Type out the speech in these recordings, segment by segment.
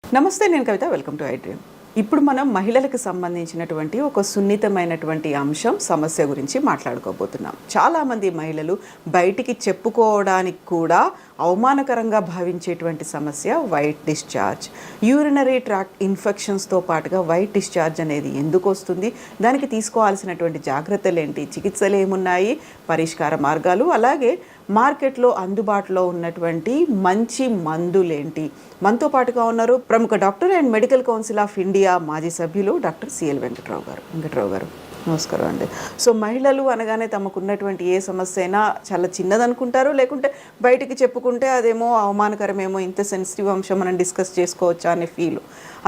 నమస్తే, నేను కవిత. Welcome to iDream. ఇప్పుడు మనం మహిళలకు సంబంధించినటువంటి ఒక సున్నితమైనటువంటి అంశం, సమస్య గురించి మాట్లాడుకోబోతున్నాం. చాలామంది మహిళలు బయటికి చెప్పుకోవడానికి కూడా అవమానకరంగా భావించేటువంటి సమస్య వైట్ డిశ్చార్జ్. యూరినరీ ట్రాక్ట్ ఇన్ఫెక్షన్స్తో పాటుగా వైట్ డిశ్చార్జ్ అనేది ఎందుకు వస్తుంది, దానికి తీసుకోవాల్సినటువంటి జాగ్రత్తలు ఏంటి, చికిత్సలు ఏమున్నాయి, పరిష్కార మార్గాలు, అలాగే మార్కెట్లో అందుబాటులో ఉన్నటువంటి మంచి మందులేంటి. మనతో పాటుగా ఉన్నారు ప్రముఖ doctor and medical council of India మాజీ సభ్యులు డాక్టర్ సిఎల్ వెంకట్రావు గారు. నమస్కారం అండి. సో మహిళలు అనగానే తమకున్నటువంటి ఏ సమస్య అయినా చాలా చిన్నదనుకుంటారు, లేకుంటే బయటికి చెప్పుకుంటే అదేమో అవమానకరమేమో, ఇంత సెన్సిటివ్ అంశం మనం డిస్కస్ చేసుకోవచ్చా అనే ఫీల్.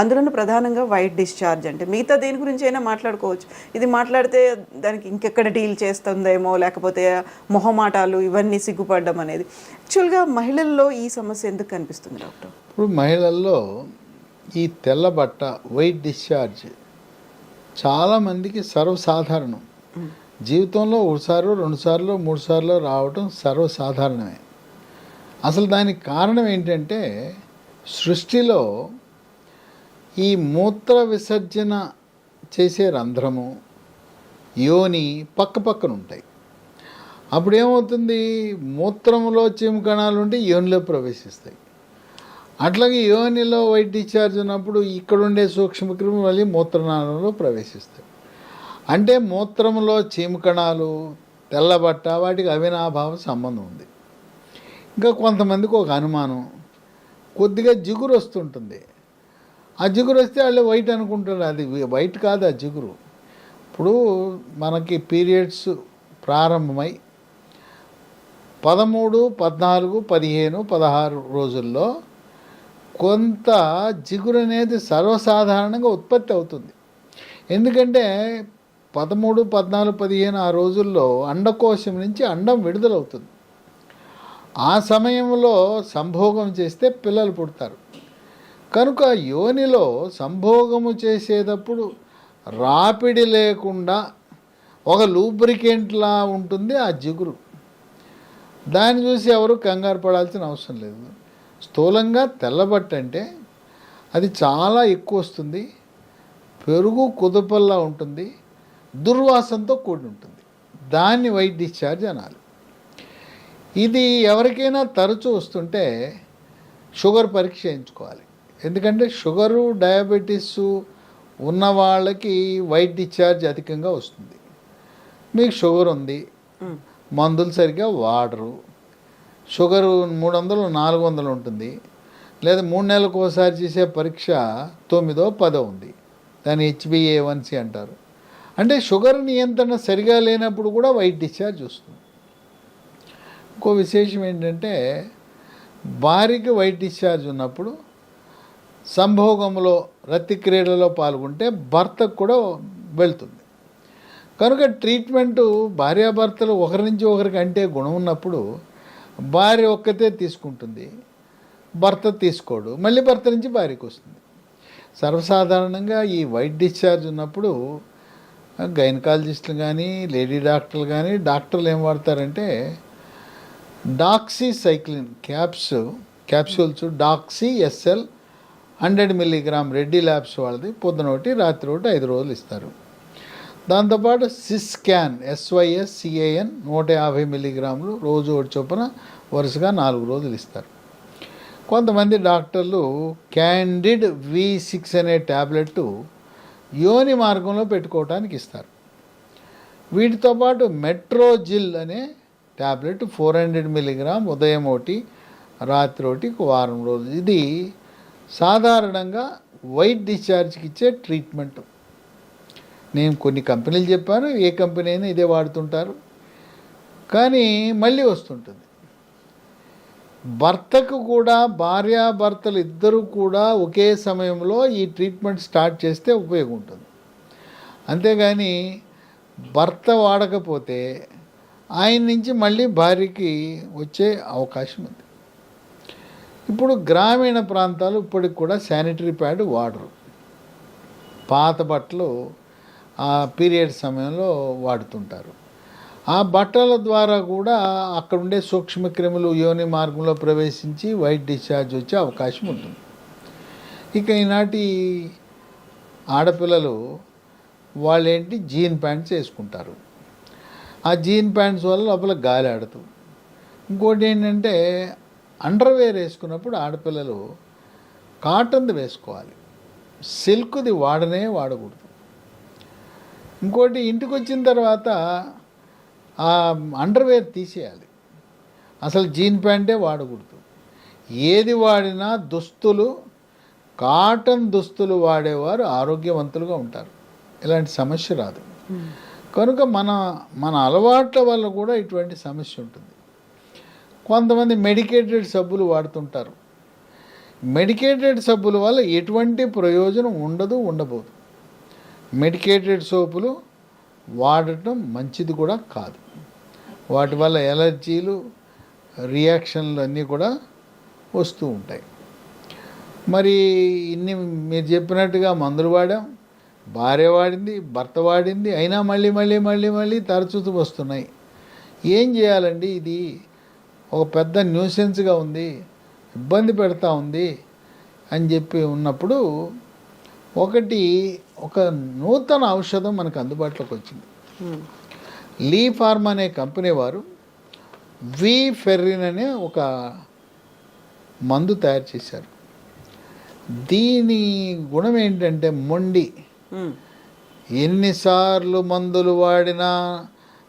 అందులోనూ ప్రధానంగా వైట్ డిశ్చార్జ్ అంటే మిగతా దేని గురించి అయినా మాట్లాడుకోవచ్చు, ఇది మాట్లాడితే దానికి ఇంకెక్కడ డీల్ చేస్తుందేమో, లేకపోతే మొహమాటాలు, ఇవన్నీ సిగ్గుపడడం అనేది. యాక్చువల్గా మహిళల్లో ఈ సమస్య ఎందుకు కనిపిస్తుంది డాక్టర్? ఇప్పుడు మహిళల్లో ఈ తెల్ల బట్ట, వైట్ డిశ్చార్జ్ చాలామందికి సర్వసాధారణం. జీవితంలో ఒకసారి, రెండుసార్లు, మూడుసార్లు రావటం సర్వసాధారణమే. అసలు దానికి కారణం ఏంటంటే, సృష్టిలో ఈ మూత్ర విసర్జన చేసే రంధ్రము, యోని పక్కపక్కన ఉంటాయి. అప్పుడు ఏమవుతుంది, మూత్రంలో చీము కణాలు ఉంటే యోనిలో ప్రవేశిస్తాయి. అట్లాగే యోనిలో వైట్ డిశ్చార్జ్ ఉన్నప్పుడు ఇక్కడుండే సూక్ష్మక్రిములు మళ్ళీ మూత్రనాళంలో ప్రవేశిస్తాయి. అంటే మూత్రంలో చీము కణాలు, తెల్లబట్ట, వాటికి అవినాభావ సంబంధం ఉంది. ఇంకా కొంతమందికి ఒక అనుమానం, కొద్దిగా జిగురు వస్తుంటుంది. ఆ జిగురు వస్తే వాళ్ళు వైట్ అనుకుంటారు. అది వైట్ కాదు, ఆ జిగురు. ఇప్పుడు మనకి పీరియడ్స్ ప్రారంభమై 13, 14, 15, 16 రోజుల్లో కొంత జిగురు అనేది సర్వసాధారణంగా ఉత్పత్తి అవుతుంది. ఎందుకంటే 13, 14, 15 ఆ రోజుల్లో అండకోశం నుంచి అండం విడుదలవుతుంది. ఆ సమయంలో సంభోగం చేస్తే పిల్లలు పుడతారు. కనుక యోనిలో సంభోగము చేసేటప్పుడు రాపిడి లేకుండా ఒక లూబ్రికెంట్లా ఉంటుంది ఆ జిగురు. దాన్ని చూసి ఎవరు కంగారు పడాల్సిన అవసరం లేదు. స్థూలంగా తెల్లబట్ట అంటే అది చాలా ఎక్కువ వస్తుంది, పెరుగు కుదుపల్లా ఉంటుంది, దుర్వాసనతో కూడి ఉంటుంది. దాన్ని వైట్ డిశ్చార్జ్ అనాలి. ఇది ఎవరికైనా తరచూ వస్తుంటే షుగర్ పరీక్ష చేయించుకోవాలి. ఎందుకంటే షుగరు, డయాబెటీస్ ఉన్న వాళ్ళకి వైట్ డిశ్చార్జ్ అధికంగా వస్తుంది. మీకు షుగర్ ఉంది, మందులు సరిగ్గా వాడరు, షుగరు 300, 400 ఉంటుంది, లేదా 3 నెలలకు ఒకసారి చేసే పరీక్ష 9, 10 ఉంది, దాన్ని HbA1c అంటారు. అంటే షుగర్ నియంత్రణ సరిగా లేనప్పుడు కూడా వైట్ డిశ్చార్జ్ వస్తుంది. ఇంకో విశేషం ఏంటంటే, భార్యకి వైట్ డిశ్చార్జ్ ఉన్నప్పుడు సంభోగంలో, రతి క్రీడలో పాల్గొంటే భర్తకు కూడా వెళ్తుంది. కనుక ట్రీట్మెంటు భార్యాభర్తలు ఒకరి నుంచి ఒకరికి అంటే గుణం ఉన్నప్పుడు భార్య ఒక్కతే తీసుకుంటుంది, భర్త తీసుకోడు, మళ్ళీ భర్త నుంచి భార్యకు వస్తుంది. సర్వసాధారణంగా ఈ వైట్ డిశ్చార్జ్ ఉన్నప్పుడు గైనకాలజిస్టులు కానీ, లేడీ డాక్టర్లు కానీ, డాక్టర్లు ఏం వాడతారంటే doxycycline capsules, doxy SL 100 mg Reddy labs వాళ్ళది, పొద్దున ఒకటి, రాత్రి ఒకటి, 5 రోజులు ఇస్తారు. దాంతోపాటు సిస్కాన్ SYSCAN 150 mg రోజు ఒకటి చొప్పున వరుసగా 4 రోజులు ఇస్తారు. కొంతమంది డాక్టర్లు క్యాండిడ్ V6 అనే ట్యాబ్లెట్ యోని మార్గంలో పెట్టుకోవటానికి ఇస్తారు. వీటితో పాటు మెట్రోజిల్ అనే ట్యాబ్లెట్ 400 mg ఉదయం ఒకటి, రాత్రి ఒకటి, వారం రోజులు. ఇది సాధారణంగా వైట్ డిశ్చార్జ్కి ఇచ్చే ట్రీట్మెంట్. నేను కొన్ని కంపెనీలు చెప్పాను, ఏ కంపెనీ అయినా ఇదే వాడుతుంటారు, కానీ మళ్ళీ వస్తుంటుంది. భర్తకు కూడా, భార్యాభర్తలు ఇద్దరు కూడా ఒకే సమయంలో ఈ ట్రీట్మెంట్ స్టార్ట్ చేస్తే ఉపయోగం ఉంటుంది. అంతేగాని భర్త వాడకపోతే ఆయన నుంచి మళ్ళీ భార్యకి వచ్చే అవకాశం ఉంది. ఇప్పుడు గ్రామీణ ప్రాంతాలు ఇప్పటికి కూడా శానిటరీ ప్యాడ్ వాడరు. పాత బట్టలు ఆ పీరియడ్ సమయంలో వాడుతుంటారు. ఆ బట్టల ద్వారా కూడా అక్కడ ఉండే సూక్ష్మక్రిములు యోని మార్గంలో ప్రవేశించి వైట్ డిశ్చార్జ్ వచ్చే అవకాశం ఉంటుంది. ఇక ఈనాటి ఆడపిల్లలు వాళ్ళేంటి జీన్ ప్యాంట్స్ వేసుకుంటారు. ఆ జీన్ ప్యాంట్స్ వల్ల లోపల గాలి ఆడదు. ఇంకోటి ఏంటంటే అండర్వేర్ వేసుకున్నప్పుడు ఆడపిల్లలు కాటన్ది వేసుకోవాలి, సిల్క్ది వాడకూడదు. ఇంకోటి ఇంటికి వచ్చిన తర్వాత ఆ అండర్వేర్ తీసేయాలి, అసలు జీన్ ప్యాంటే వాడకూడదు. ఏది వాడినా దుస్తులు కాటన్ దుస్తులు వాడేవారు ఆరోగ్యవంతులుగా ఉంటారు, ఇలాంటి సమస్య రాదు. కనుక మన అలవాట్ల వల్ల కూడా ఇటువంటి సమస్య ఉంటుంది. కొంతమంది మెడికేటెడ్ సబ్బులు వాడుతుంటారు. మెడికేటెడ్ సబ్బుల వల్ల ఎటువంటి ప్రయోజనం ఉండబోదు. మెడికేటెడ్ సోపులు వాడటం మంచిది కూడా కాదు. వాటి వల్ల ఎలర్జీలు, రియాక్షన్లు అన్నీ కూడా వస్తూ ఉంటాయి. మరి ఇన్ని మీరు చెప్పినట్టుగా మందులు వాడాం, భార్య వాడింది, భర్త వాడింది, అయినా మళ్ళీ తరచూ వస్తున్నాయి. ఏం చేయాలండి? ఇది ఒక పెద్ద న్యూసెన్స్గా ఉంది, ఇబ్బంది పెడతా ఉంది అని చెప్పి ఉన్నప్పుడు ఒక నూతన ఔషధం మనకు అందుబాటులోకి వచ్చింది. లీ ఫార్మ్ అనే కంపెనీ వారు ఫెర్రిన్ అనే ఒక మందు తయారు చేశారు. దీని గుణం ఏంటంటే మొండి, ఎన్నిసార్లు మందులు వాడినా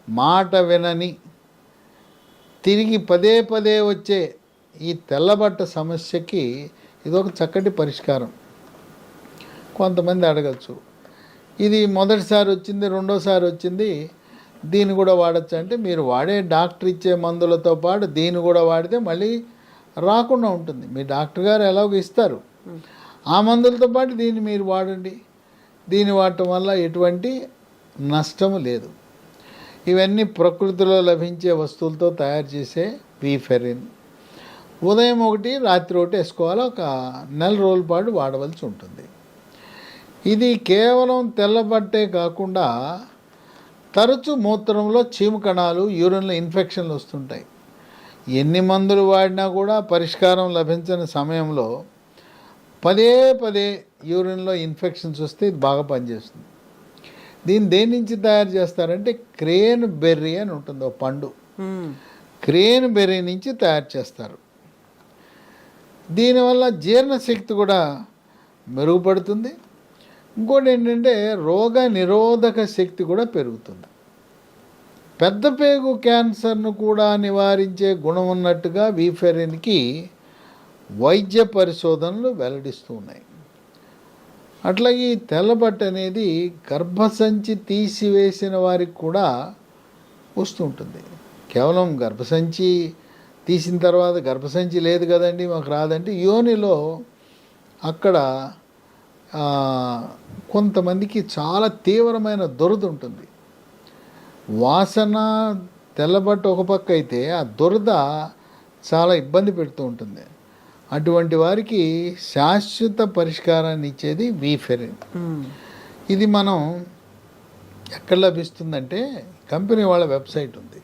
మాట వినని, తిరిగి పదే వచ్చే ఈ తెల్లబట్ట సమస్యకి ఇదొక చక్కటి పరిష్కారం. కొంతమంది అడగచ్చు, ఇది మొదటిసారి వచ్చింది, రెండోసారి వచ్చింది, దీన్ని కూడా వాడచ్చు అంటే, మీరు వాడే డాక్టర్ ఇచ్చే మందులతో పాటు దీన్ని కూడా వాడితే మళ్ళీ రాకుండా ఉంటుంది. మీ డాక్టర్ గారు ఎలాగో ఇస్తారు, ఆ మందులతో పాటు దీన్ని మీరు వాడండి. దీన్ని వాడటం వల్ల ఎటువంటి నష్టము లేదు. ఇవన్నీ ప్రకృతిలో లభించే వస్తువులతో తయారు చేసే ఫెర్రిన్. ఉదయం ఒకటి రాత్రి ఒకటి వేసుకోవాలి, ఒక నెల రోజుల పాటు వాడవలసి ఉంటుంది. ఇది కేవలం తెల్లబట్టే కాకుండా తరచు మూత్రంలో చీము కణాలు, యూరిన్లో ఇన్ఫెక్షన్లు వస్తుంటాయి. ఎన్ని మందులు వాడినా కూడా పరిష్కారం లభించని సమయంలో పదే యూరిన్లో ఇన్ఫెక్షన్స్ వస్తే ఇది బాగా పనిచేస్తుంది. దీన్ని దేని నుంచి తయారు చేస్తారంటే క్రేన్ బెర్రీ అని ఉంటుంది, ఒక పండు, క్రేన్ బెర్రీ నుంచి తయారు చేస్తారు. దీనివల్ల జీర్ణశక్తి కూడా మెరుగుపడుతుంది. ఇంకోటి ఏంటంటే రోగ నిరోధక శక్తి కూడా పెరుగుతుంది. పెద్ద పేగు క్యాన్సర్ను కూడా నివారించే గుణం ఉన్నట్టుగా ఫెర్రిన్కి వైద్య పరిశోధనలు వెల్లడిస్తూ ఉన్నాయి. అట్లాగే ఈ తెల్లబట్ట అనేది గర్భసంచి తీసివేసిన వారికి కూడా వస్తుంటుంది. కేవలం గర్భసంచి తీసిన తర్వాత గర్భసంచి లేదు కదండి మాకు రాదంటే, యోనిలో అక్కడ కొంతమందికి చాలా తీవ్రమైన దురద ఉంటుంది. వాసన తెల్లబట్ట ఒక పక్క అయితే ఆ దురద చాలా ఇబ్బంది పెడుతూ ఉంటుంది. అటువంటి వారికి శాశ్వత పరిష్కారాన్ని ఇచ్చేది ఫెర్రిన్. ఇది మనం ఎక్కడ లభిస్తుందంటే కంపెనీ వాళ్ళ వెబ్సైట్ ఉంది,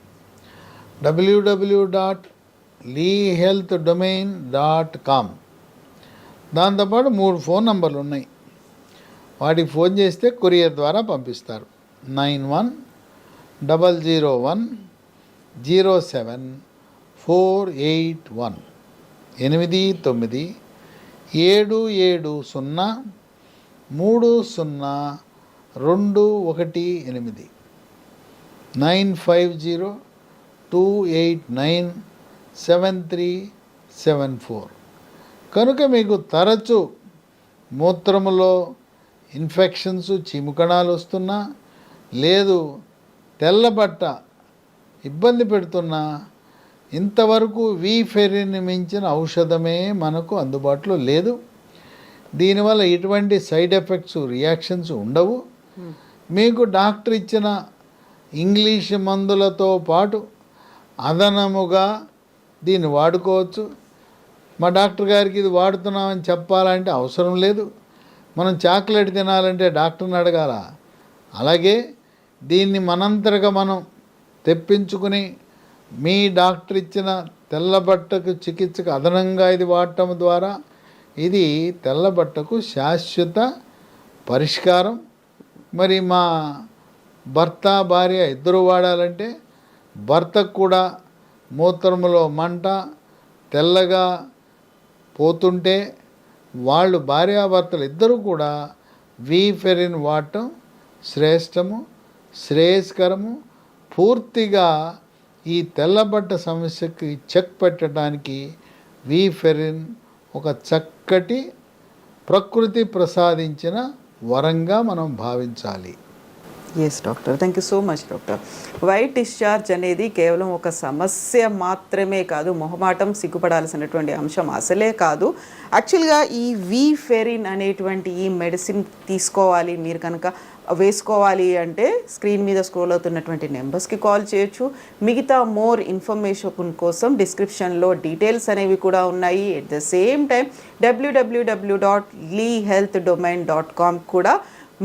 www.leehealthdomain.com. దాంతోపాటు 3 ఫోన్ నంబర్లు ఉన్నాయి, వాటికి ఫోన్ చేస్తే కొరియర్ ద్వారా పంపిస్తారు. 9100010748 8970303021 9502897374. కనుక మీకు తరచు మూత్రములో ఇన్ఫెక్షన్స్, చీముకణాలు వస్తున్నా, లేదు తెల్లబట్ట ఇబ్బంది పెడుతున్నా, ఇంతవరకు ఫెర్రిన్ మించిన ఔషధమే మనకు అందుబాటులో లేదు. దీనివల్ల ఎటువంటి సైడ్ ఎఫెక్ట్స్, రియాక్షన్స్ ఉండవు. మీకు డాక్టర్ ఇచ్చిన ఇంగ్లీష్ మందులతో పాటు అదనముగా దీన్ని వాడుకోవచ్చు. మా డాక్టర్ గారికి ఇది వాడుతున్నామని చెప్పాలంటే అవసరం లేదు. మనం చాక్లెట్ తినాలంటే డాక్టర్ని అడగాల. అలాగే దీన్ని మనంతరగా మనం తెప్పించుకుని మీ డాక్టర్ ఇచ్చిన తెల్లబట్టకు చికిత్సకు అదనంగా ఇది వాడటం ద్వారా ఇది తెల్లబట్టకు శాశ్వత పరిష్కారం. మరి మా భర్త భార్య ఇద్దరు వాడాలంటే భర్తకు కూడా మూత్రములో మంట తెల్లగా పోతుంటే వాళ్ళు భార్యాభర్తలు ఇద్దరు కూడా వీఫెరిన్ వాడటం శ్రేష్టము, శ్రేయస్కరము. పూర్తిగా ఈ తెల్లబట్ట సమస్యకి చెక్ పెట్టడానికి వీఫెరిన్ ఒక చక్కటి ప్రకృతి ప్రసాదించిన వరంగా మనం భావించాలి. Yes doctor, thank you so much doctor. White discharge అనేది కేవలం ఒక సమస్య మాత్రమే కాదు, మొహమాటం సిగ్గుపడాల్సినటువంటి అంశం అసలే కాదు. యాక్చువల్గా ఈ వీఫెరిన్ అనేటువంటి ఈ మెడిసిన్ తీసుకోవాలి, మీరు కనుక వేసుకోవాలి అంటే స్క్రీన్ మీద స్క్రోల్ అవుతున్నటువంటి నెంబర్స్కి కాల్ చేయొచ్చు. మిగతా మోర్ ఇన్ఫర్మేషన్ కోసం డిస్క్రిప్షన్లో డీటెయిల్స్ అనేవి కూడా ఉన్నాయి. At the same time www.lehealthdomain.com కూడా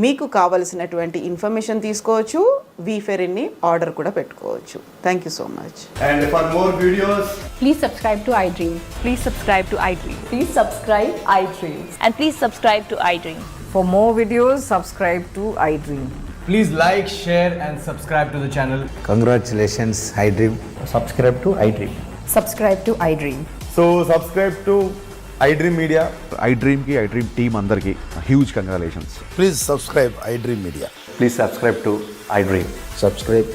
మీకు కావలసినటువంటి ఇన్ఫర్మేషన్ తీసుకోవచ్చు, వీఫెరిన్ని ఆర్డర్ కూడా పెట్టుకోవచ్చు. Thank you so much. And for more videos, Please subscribe to iDream. Please subscribe to iDream. Please subscribe iDreams. And please subscribe to iDream. For more videos, subscribe to iDream. please like, share and subscribe to the channel. Congratulations, iDream. subscribe to iDream. Subscribe to iDream. So subscribe to iDream Media. iDream ki iDream team andarki huge congratulations. Please subscribe iDream Media. Please subscribe to iDream. Subscribe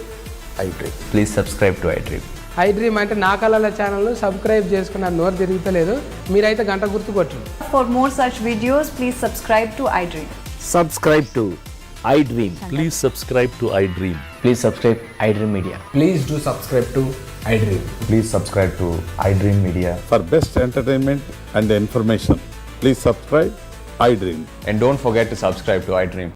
iDream. Please subscribe to iDream. iDream అంటే నా కళల channel subscribe చేసుకున్న నోరు తిరుగుతలేదు, మీరైతే గంట గుర్తు కొట్టండి. For more such videos, please subscribe to iDream. Subscribe to iDream. Please subscribe to iDream. Please subscribe iDream Media. Please do subscribe to iDream. Please subscribe to iDream Media. For best entertainment and information, please subscribe iDream. And don't forget to subscribe to iDream.